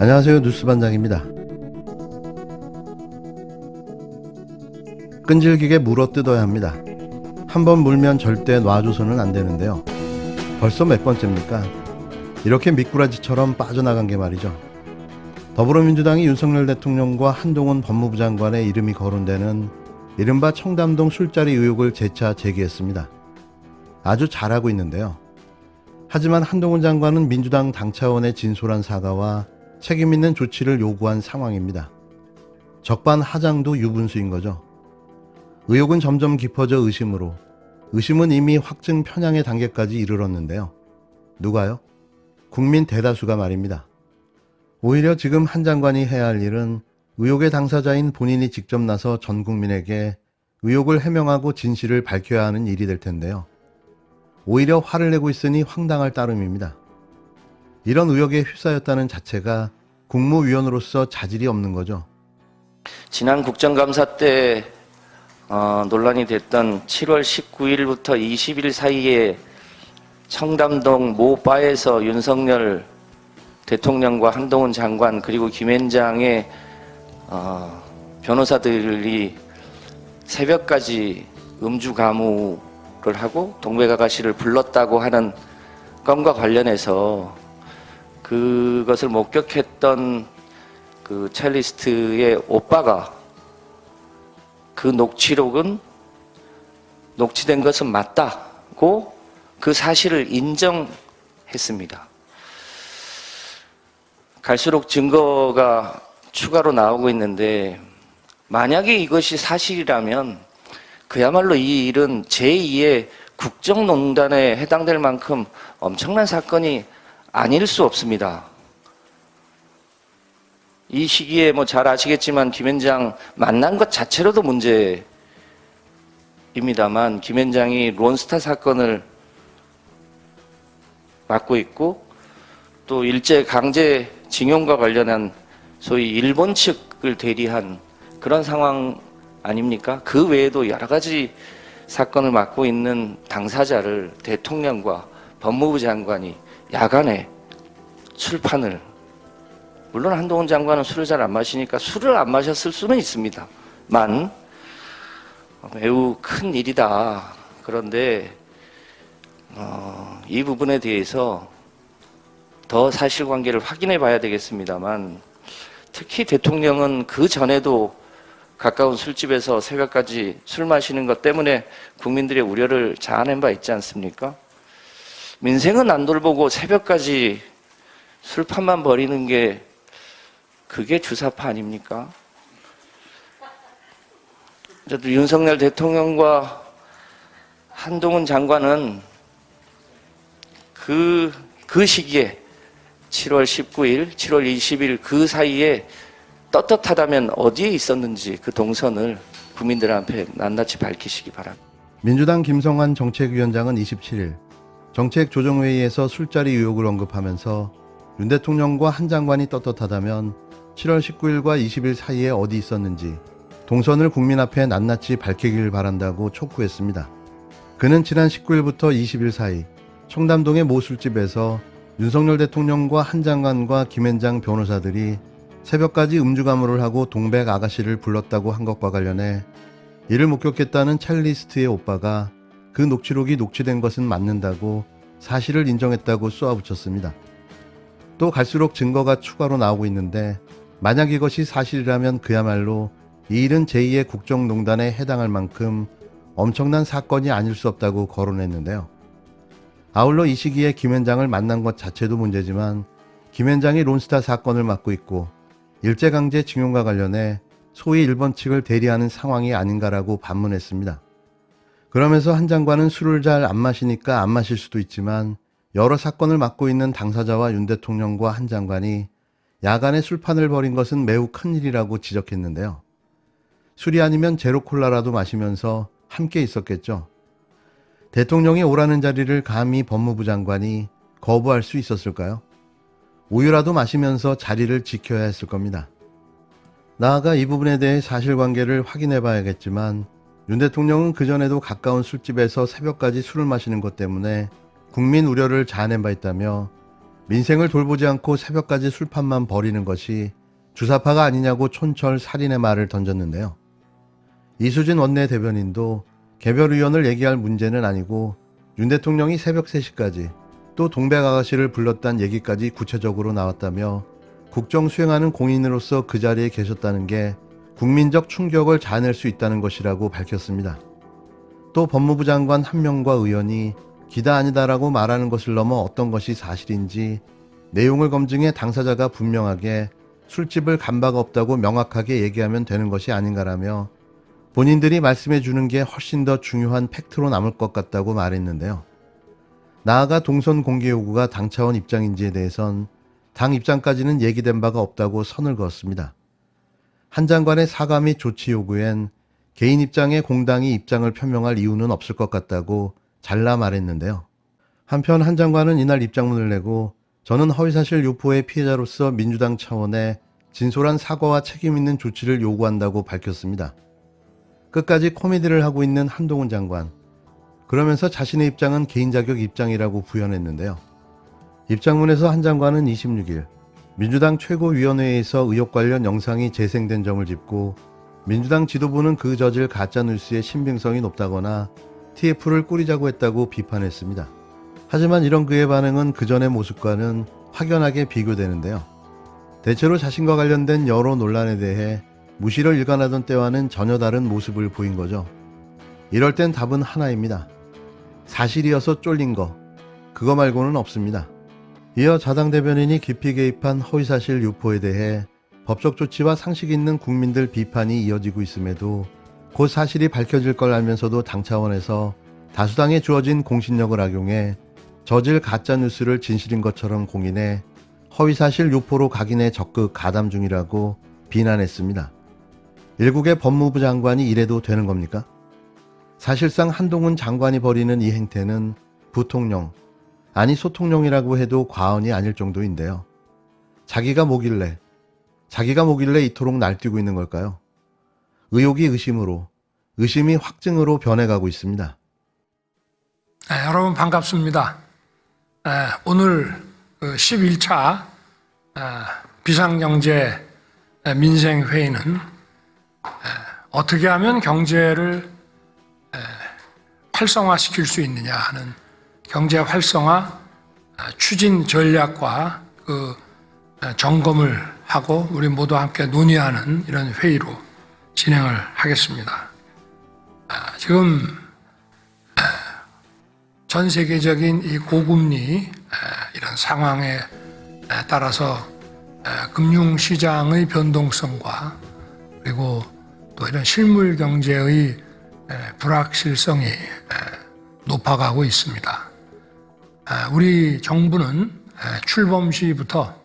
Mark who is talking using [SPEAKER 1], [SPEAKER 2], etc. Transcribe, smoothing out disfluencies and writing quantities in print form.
[SPEAKER 1] 안녕하세요. 뉴스반장입니다. 끈질기게 물어 뜯어야 합니다. 한번 물면 절대 놔줘서는 안 되는데요. 벌써 몇 번째입니까? 이렇게 미꾸라지처럼 빠져나간 게 말이죠. 더불어민주당이 윤석열 대통령과 한동훈 법무부 장관의 이름이 거론되는 이른바 청담동 술자리 의혹을 재차 제기했습니다. 아주 잘하고 있는데요. 하지만 한동훈 장관은 민주당 당 차원의 진솔한 사과와 책임있는 조치를 요구한 상황입니다. 적반하장도 유분수인 거죠. 의혹은 점점 깊어져 의심으로, 의심은 이미 확증 편향의 단계까지 이르렀는데요. 누가요? 국민 대다수가 말입니다. 오히려 지금 한 장관이 해야 할 일은 의혹의 당사자인 본인이 직접 나서 전 국민에게 의혹을 해명하고 진실을 밝혀야 하는 일이 될 텐데요. 오히려 화를 내고 있으니 황당할 따름입니다. 이런 의혹에 휩싸였다는 자체가 국무위원으로서 자질이 없는 거죠.
[SPEAKER 2] 지난 국정감사 때 논란이 됐던 7월 19일부터 20일 사이에 청담동 모 바에서 윤석열 대통령과 한동훈 장관 그리고 김앤장의 변호사들이 새벽까지 음주 가무를 하고 동백아가씨를 불렀다고 하는 건과 관련해서 그것을 목격했던 그 첼리스트의 오빠가 그 녹취록은 녹취된 것은 맞다고 그 사실을 인정했습니다. 갈수록 증거가 추가로 나오고 있는데 만약에 이것이 사실이라면 그야말로 이 일은 제2의 국정농단에 해당될 만큼 엄청난 사건이 아닐 수 없습니다. 이 시기에 잘 아시겠지만 김앤장 만난 것 자체로도 문제입니다만 김앤장이 론스타 사건을 맡고 있고 또 일제 강제 징용과 관련한 소위 일본 측을 대리한 그런 상황 아닙니까? 그 외에도 여러 가지 사건을 맡고 있는 당사자를 대통령과 법무부 장관이 야간에 술판을, 물론 한동훈 장관은 술을 잘 안 마시니까 술을 안 마셨을 수는 있습니다만 매우 큰 일이다. 그런데 이 부분에 대해서 더 사실관계를 확인해 봐야 되겠습니다만 특히 대통령은 그 전에도 가까운 술집에서 새벽까지 술 마시는 것 때문에 국민들의 우려를 자아낸 바 있지 않습니까? 민생은 안 돌보고 새벽까지 술판만 벌이는 게 그게 주사파 아닙니까? 저도 윤석열 대통령과 한동훈 장관은 그 시기에 7월 19일, 7월 20일 그 사이에 떳떳하다면 어디에 있었는지 그 동선을 국민들 앞에 낱낱이 밝히시기 바랍니다.
[SPEAKER 1] 민주당 김성환 정책위원장은 27일 정책조정회의에서 술자리 의혹을 언급하면서 윤 대통령과 한 장관이 떳떳하다면 7월 19일과 20일 사이에 어디 있었는지 동선을 국민 앞에 낱낱이 밝히길 바란다고 촉구했습니다. 그는 지난 19일부터 20일 사이 청담동의 모 술집에서 윤석열 대통령과 한 장관과 김앤장 변호사들이 새벽까지 음주 가무를 하고 동백 아가씨를 불렀다고 한 것과 관련해 이를 목격했다는 첼리스트의 오빠가 그 녹취록이 녹취된 것은 맞는다고 사실을 인정했다고 쏘아붙였습니다. 또 갈수록 증거가 추가로 나오고 있는데 만약 이것이 사실이라면 그야말로 이 일은 제2의 국정농단에 해당할 만큼 엄청난 사건이 아닐 수 없다고 거론했는데요. 아울러 이 시기에 김앤장을 만난 것 자체도 문제지만 김앤장이 론스타 사건을 맡고 있고 일제강제 징용과 관련해 소위 일본 측을 대리하는 상황이 아닌가라고 반문했습니다. 그러면서 한 장관은 술을 잘 안 마시니까 안 마실 수도 있지만 여러 사건을 맡고 있는 당사자와 윤 대통령과 한 장관이 야간에 술판을 벌인 것은 매우 큰일이라고 지적했는데요. 술이 아니면 제로콜라라도 마시면서 함께 있었겠죠. 대통령이 오라는 자리를 감히 법무부 장관이 거부할 수 있었을까요? 우유라도 마시면서 자리를 지켜야 했을 겁니다. 나아가 이 부분에 대해 사실관계를 확인해 봐야겠지만 윤 대통령은 그전에도 가까운 술집에서 새벽까지 술을 마시는 것 때문에 국민 우려를 자아낸 바 있다며 민생을 돌보지 않고 새벽까지 술판만 벌이는 것이 주사파가 아니냐고 촌철 살인의 말을 던졌는데요. 이수진 원내대변인도 개별 의원을 얘기할 문제는 아니고 윤 대통령이 새벽 3시까지 또 동백아가씨를 불렀다는 얘기까지 구체적으로 나왔다며 국정 수행하는 공인으로서 그 자리에 계셨다는 게 국민적 충격을 자아낼 수 있다는 것이라고 밝혔습니다. 또 법무부 장관 한 명과 의원이 기다 아니다라고 말하는 것을 넘어 어떤 것이 사실인지 내용을 검증해 당사자가 분명하게 술집을 간 바가 없다고 명확하게 얘기하면 되는 것이 아닌가라며 본인들이 말씀해 주는 게 훨씬 더 중요한 팩트로 남을 것 같다고 말했는데요. 나아가 동선 공개 요구가 당 차원 입장인지에 대해선 당 입장까지는 얘기된 바가 없다고 선을 그었습니다. 한 장관의 사과 및 조치 요구엔 개인 입장에 공당이 입장을 표명할 이유는 없을 것 같다고 잘라 말했는데요. 한편 한 장관은 이날 입장문을 내고 저는 허위사실 유포의 피해자로서 민주당 차원의 진솔한 사과와 책임 있는 조치를 요구한다고 밝혔습니다. 끝까지 코미디를 하고 있는 한동훈 장관. 그러면서 자신의 입장은 개인 자격 입장이라고 부연했는데요. 입장문에서 한 장관은 26일 민주당 최고위원회에서 의혹 관련 영상이 재생된 점을 짚고 민주당 지도부는 그 저질 가짜뉴스의 신빙성이 높다거나 TF를 꾸리자고 했다고 비판했습니다. 하지만 이런 그의 반응은 그전의 모습과는 확연하게 비교되는데요. 대체로 자신과 관련된 여러 논란에 대해 무시를 일관하던 때와는 전혀 다른 모습을 보인 거죠. 이럴 땐 답은 하나입니다. 사실이어서 쫄린 거, 그거 말고는 없습니다. 이어 자당 대변인이 깊이 개입한 허위사실 유포에 대해 법적 조치와 상식 있는 국민들 비판이 이어지고 있음에도 곧 사실이 밝혀질 걸 알면서도 당 차원에서 다수당에 주어진 공신력을 악용해 저질 가짜뉴스를 진실인 것처럼 공인해 허위사실 유포로 각인해 적극 가담 중이라고 비난했습니다. 일국의 법무부 장관이 이래도 되는 겁니까? 사실상 한동훈 장관이 벌이는 이 행태는 부통령, 아니 소통령이라고 해도 과언이 아닐 정도인데요. 자기가 뭐길래 이토록 날뛰고 있는 걸까요? 의혹이 의심으로, 의심이 확증으로 변해가고 있습니다.
[SPEAKER 3] 여러분 반갑습니다. 오늘 11차 비상경제 민생회의는 어떻게 하면 경제를 활성화시킬 수 있느냐 하는 경제 활성화 추진 전략과 그 점검을 하고 우리 모두 함께 논의하는 이런 회의로 진행을 하겠습니다. 지금 전 세계적인 이 고금리 이런 상황에 따라서 금융시장의 변동성과 그리고 또 이런 실물 경제의 불확실성이 높아가고 있습니다. 우리 정부는 출범 시부터